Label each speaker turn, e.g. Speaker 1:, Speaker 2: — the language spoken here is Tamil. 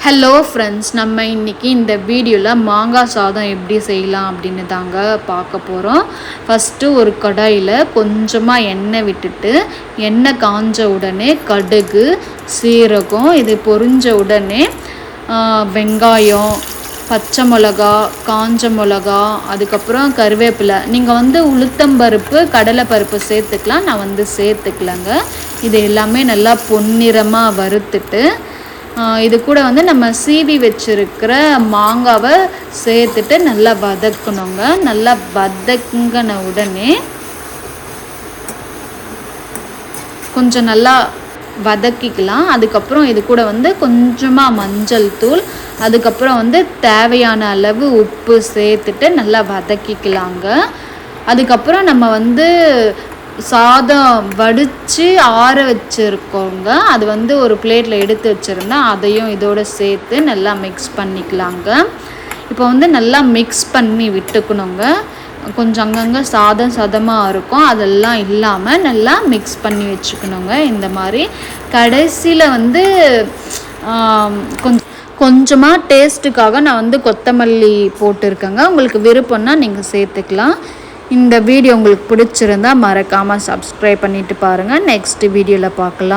Speaker 1: ஹலோ ஃப்ரெண்ட்ஸ், நம்ம இன்றைக்கி இந்த வீடியோவில் மாங்காய் சாதம் எப்படி செய்யலாம் அப்படின்னு தாங்க பார்க்க போகிறோம். ஃபஸ்ட்டு ஒரு கடாயில் கொஞ்சமாக எண்ணெய் விட்டுட்டு, எண்ணெய் காஞ்ச உடனே கடுகு, சீரகம் இது பொரிஞ்ச உடனே வெங்காயம், பச்சை மிளகா, காஞ்ச மிளகா, அதுக்கப்புறம் கருவேப்பிலை. நீங்கள் உளுத்தம்பருப்பு, கடலைப்பருப்பு சேர்த்துக்கலாம். நான் சேர்த்துக்கலங்க. இது எல்லாமே நல்லா பொன்னிறமாக வறுத்துட்டு இது கூட நம்ம சீவி வச்சுருக்கிற மாங்காவை சேர்த்துட்டு நல்லா வதக்கணுங்க. நல்லா வதங்கின உடனே கொஞ்சம் நல்லா வதக்கிக்கலாம். அதுக்கப்புறம் இது கூட கொஞ்சமாக மஞ்சள் தூள், அதுக்கப்புறம் தேவையான அளவு உப்பு சேர்த்துட்டு நல்லா வதக்கிக்கலாங்க. அதுக்கப்புறம் நம்ம சாதம் வடித்து ஆற வச்சுருக்கோங்க. அது ஒரு பிளேட்டில் எடுத்து வச்சுருந்தேன். அதையும் இதோடு சேர்த்து நல்லா மிக்ஸ் பண்ணிக்கலாங்க. இப்போ நல்லா மிக்ஸ் பண்ணி விட்டுக்கணுங்க. கொஞ்சம் அங்கங்கே சதமாக இருக்கும், அதெல்லாம் இல்லாமல் நல்லா மிக்ஸ் பண்ணி வச்சுக்கணுங்க. இந்த மாதிரி கடைசியில் கொஞ்சமாக டேஸ்ட்டுக்காக நான் கொத்தமல்லி போட்டிருக்கேங்க. உங்களுக்கு விருப்பம்னா நீங்கள் சேர்த்துக்கலாம். இந்த வீடியோ உங்களுக்கு பிடிச்சிருந்தா மறக்காமல் சப்ஸ்கிரைப் பண்ணிவிட்டு பாருங்கள். நெக்ஸ்ட் வீடியோவில் பார்க்கலாம்.